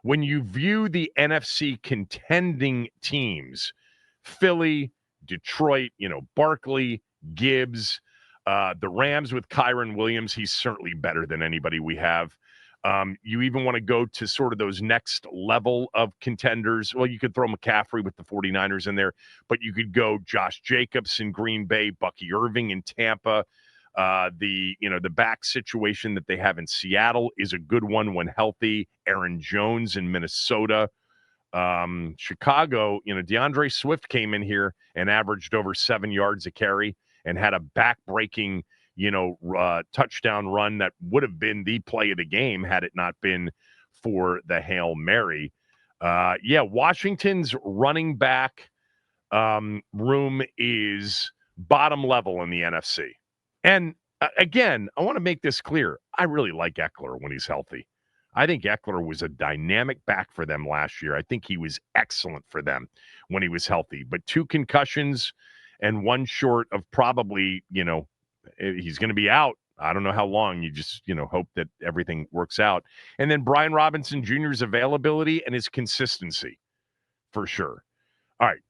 when you view the NFC contending teams, Philly, Detroit, Barkley, Gibbs, the Rams with Kyron Williams, he's certainly better than anybody we have. You even want to go to sort of those next level of contenders. Well, you could throw McCaffrey with the 49ers in there, but you could go Josh Jacobs in Green Bay, Bucky Irving in Tampa. The back situation that they have in Seattle is a good one when healthy. Aaron Jones in Minnesota. Chicago, DeAndre Swift came in here and averaged over 7 yards a carry and had a back-breaking touchdown run that would have been the play of the game had it not been for the Hail Mary. Washington's running back room is bottom level in the NFC. And again, I want to make this clear. I really like Ekeler when he's healthy. I think Ekeler was a dynamic back for them last year. I think he was excellent for them when he was healthy. But 2 concussions and one short of probably, he's going to be out. I don't know how long. You just, hope that everything works out. And then Brian Robinson Jr.'s availability and his consistency for sure. All right.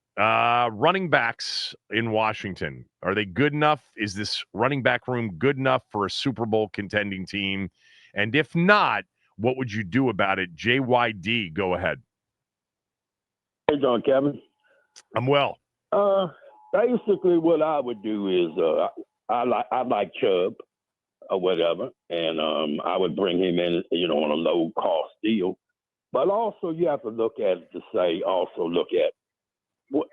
Running backs in Washington. Are they good enough? Is this running back room good enough for a Super Bowl contending team? And if not, what would you do about it? JYD, go ahead. Hey, John, Kevin. I'm well. Basically, what I would do is I like Chubb or whatever, and I would bring him in, on a low cost deal. But also, you have to look at it to say, look at what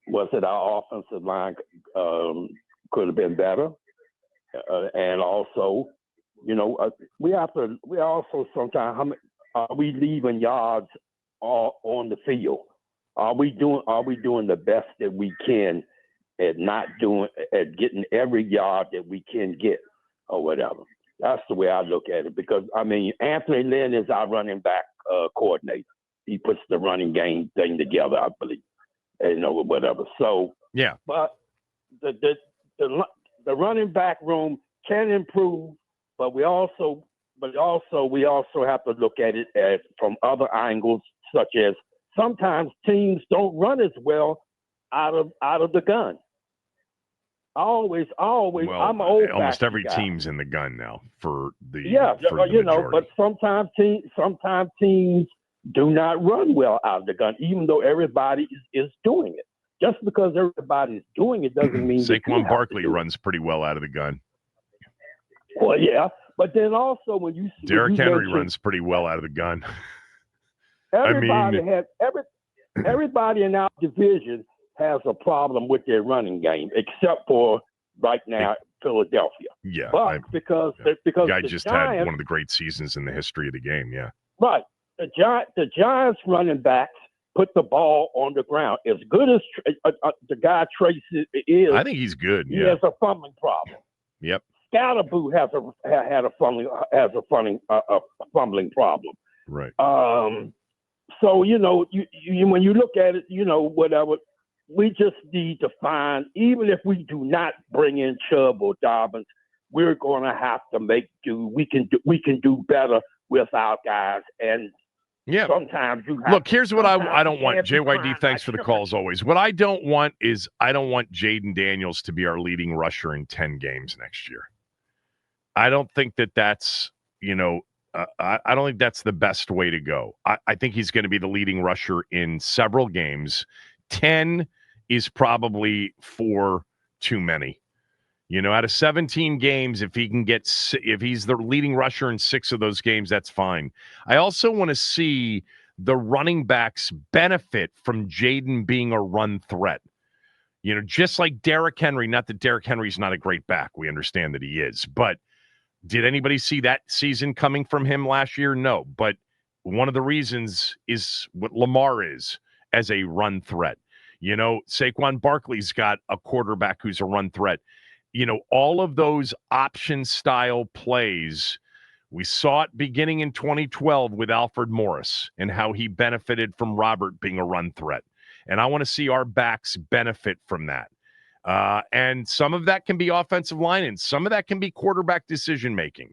was it our offensive line could have been better, and also, we also sometimes are we leaving yards on the field? Are we doing the best that we can at getting every yard that we can get or whatever? That's the way I look at it, because Anthony Lynn is our running back coordinator. He puts the running game thing together, I believe, whatever. So yeah, but the running back room can improve, but we also have to look at it from other angles, such as sometimes teams don't run as well out of the gun. Always. Well, I'm an old almost every guy. team's in the gun now for the majority. But sometimes teams do not run well out of the gun, even though everybody is doing it. Just because everybody's doing it doesn't mean Saquon Barkley runs pretty well out of the gun. Well, yeah, but then also when you see Derrick Henry runs pretty well out of the gun. Everybody in our division has a problem with their running game, except for right now Philadelphia. Yeah, but because guy the just Giants, had one of the great seasons in the history of the game. Yeah, right. The Giants running backs put the ball on the ground. As good as the guy Trace is, I think he's good. He has a fumbling problem. Yep. Scatterboo had a fumbling problem. Right. So you when you look at it, whatever, we just need to find. Even if we do not bring in Chubb or Dobbins, we're going to have to make do. We can do better with our guys, and sometimes you have. Look, here's what I don't want. JYD, thanks for the call as always. What I don't want is I don't want Jaden Daniels to be our leading rusher in 10 games next year. I don't think that's I don't think that's the best way to go. I think he's going to be the leading rusher in several games. 10 is probably 4 too many. Out of 17 games, if he's the leading rusher in 6 of those games, that's fine. I also want to see the running backs benefit from Jaden being a run threat. Just like Derrick Henry, not that Derrick Henry's not a great back. We understand that he is, but did anybody see that season coming from him last year? No. But one of the reasons is what Lamar is as a run threat. Saquon Barkley's got a quarterback who's a run threat. All of those option style plays, we saw it beginning in 2012 with Alfred Morris and how he benefited from Robert being a run threat. And I want to see our backs benefit from that. And some of that can be offensive line, and some of that can be quarterback decision-making.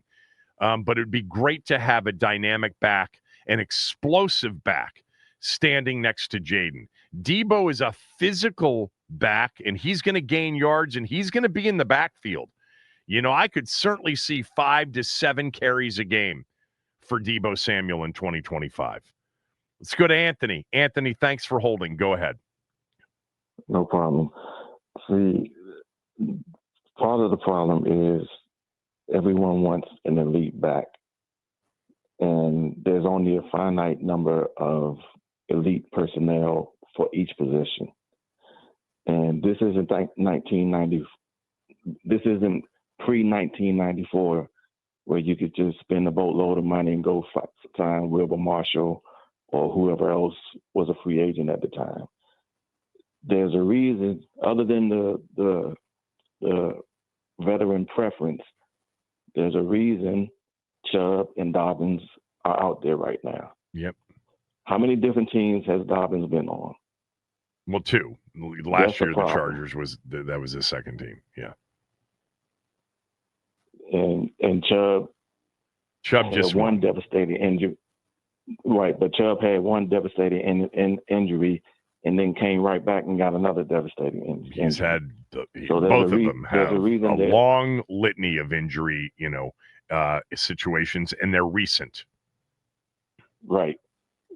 But it'd be great to have a dynamic back. an explosive back standing next to Jaden. Debo is a physical back, and he's going to gain yards, and he's going to be in the backfield. I could certainly see 5 to 7 carries a game for Debo Samuel in 2025. Let's go to Anthony. Anthony, thanks for holding. Go ahead. No problem. See, part of the problem is everyone wants an elite back, and there's only a finite number of elite personnel for each position. And this isn't 1990. This isn't pre-1994 where you could just spend a boatload of money and go sign Wilbur Marshall or whoever else was a free agent at the time. There's a reason, other than the veteran preference, there's a reason Chubb and Dobbins are out there right now. Yep. How many different teams has Dobbins been on? Well, 2. Last year, the Chargers that was his second team. Yeah. And Chubb just one devastating injury. Right, but Chubb had one devastating injury and then came right back and got another devastating injury. He's had both of them have a long litany of injury, situations, and they're recent. Right.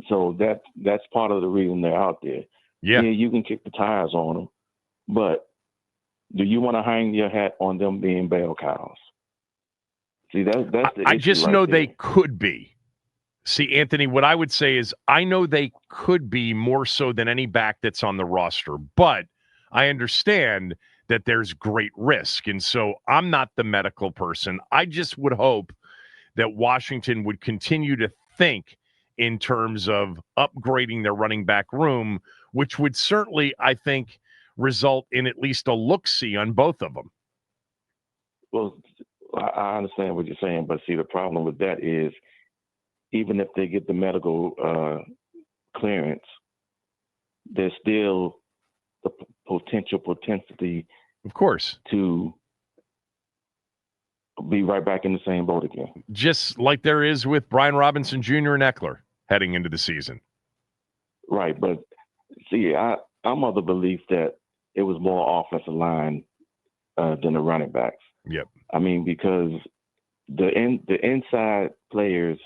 So that's part of the reason they're out there. Yeah, you can kick the tires on them, but do you want to hang your hat on them being bell cows? See, that's the I just right know there. they could be. See, Anthony, what I would say is I know they could be more so than any back that's on the roster, but I understand that there's great risk. And so I'm not the medical person. I just would hope that Washington would continue to think in terms of upgrading their running back room, which would certainly, I think, result in at least a look-see on both of them. Well, I understand what you're saying, but see, the problem with that is even if they get the medical clearance, there's still the potentiality, of course, to be right back in the same boat again. Just like there is with Brian Robinson Jr. and Ekeler heading into the season. Right, but see, I'm of the belief that it was more offensive line than the running backs. Yep. I mean, because the inside players,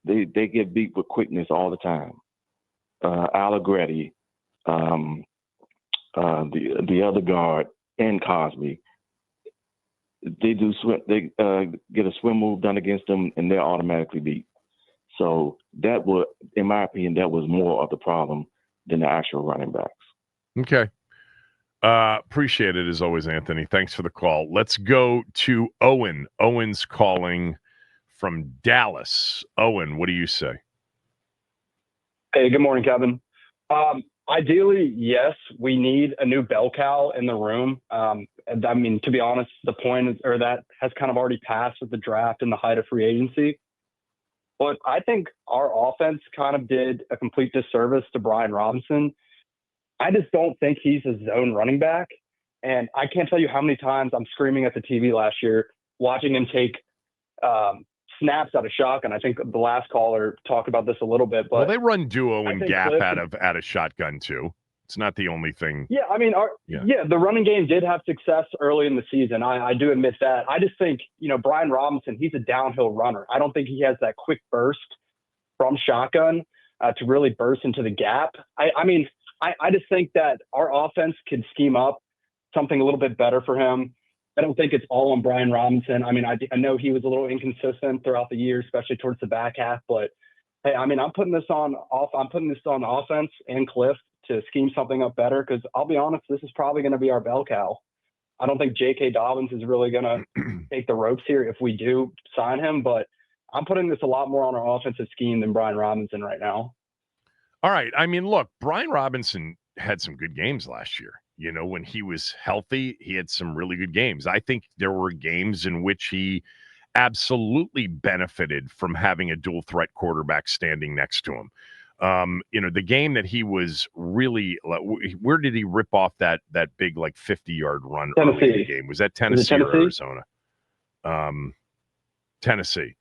they get beat with quickness all the time. Allegretti, the other guard, and Cosby, they get a swim move done against them, and they're automatically beat. So that was, in my opinion, that was more of the problem than the actual running backs. Okay. Appreciate it as always, Anthony. Thanks for the call. Let's go to Owen. Owen's calling from Dallas. Owen, what do you say? Hey, good morning, Kevin. Ideally, yes, we need a new bell cow in the room. I mean, to be honest, the point that has kind of already passed with the draft and the height of free agency. But I think our offense kind of did a complete disservice to Brian Robinson. I just don't think he's a zone running back. And I can't tell you how many times I'm screaming at the TV last year, watching him take snaps out of shotgun. I think the last caller talked about this a little bit. But well, they run duo and gap out of shotgun too. It's not the only thing. Yeah, I mean, the running game did have success early in the season. I do admit that. I just think, Brian Robinson, he's a downhill runner. I don't think he has that quick burst from shotgun to really burst into the gap. I just think that our offense could scheme up something a little bit better for him. I don't think it's all on Brian Robinson. I mean, I know he was a little inconsistent throughout the year, especially towards the back half. But hey, I mean, I'm putting this on the offense and Cliff to scheme something up better, because I'll be honest, this is probably going to be our bell cow. I don't think J.K. Dobbins is really going to take the ropes here if we do sign him, but I'm putting this a lot more on our offensive scheme than Brian Robinson right now. All right. I mean, look, Brian Robinson had some good games last year. When he was healthy, he had some really good games. I think there were games in which he absolutely benefited from having a dual threat quarterback standing next to him. The game that he was really, where did he rip off that big 50-yard run early in the game? Was that Tennessee or Arizona? Tennessee.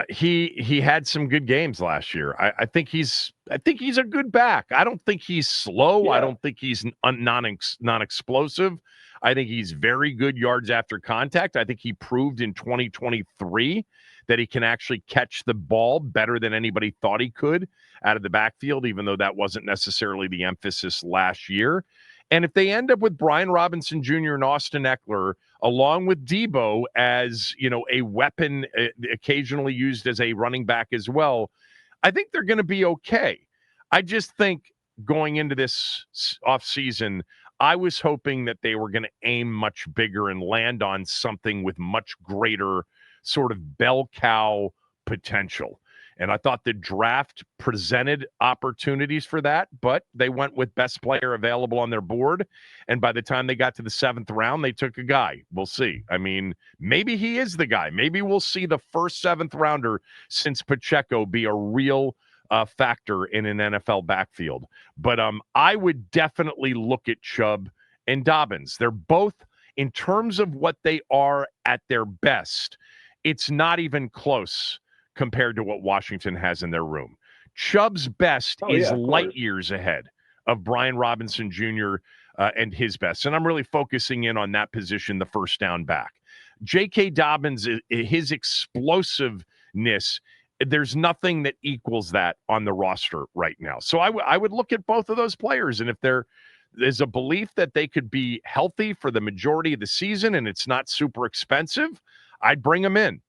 He had some good games last year. I think he's a good back. I don't think he's slow. Yeah. I don't think he's non-explosive. I think he's very good yards after contact. I think he proved in 2023 that he can actually catch the ball better than anybody thought he could out of the backfield, even though that wasn't necessarily the emphasis last year. And if they end up with Brian Robinson Jr. and Austin Ekeler, along with Debo as, a weapon occasionally used as a running back as well, I think they're going to be okay. I just think going into this offseason, I was hoping that they were going to aim much bigger and land on something with much greater sort of bell cow potential. And I thought the draft presented opportunities for that, but they went with best player available on their board. And by the time they got to the 7th round, they took a guy. We'll see. I mean, maybe he is the guy. Maybe we'll see the first 7th rounder since Pacheco be a real factor in an NFL backfield. But I would definitely look at Chubb and Dobbins. They're both, in terms of what they are at their best, it's not even close compared to what Washington has in their room. Chubb's best is light years ahead of Brian Robinson Jr. And his best. And I'm really focusing in on that position, the first down back. J.K. Dobbins, his explosiveness, there's nothing that equals that on the roster right now. So I would look at both of those players, and if there's a belief that they could be healthy for the majority of the season and it's not super expensive, I'd bring them in.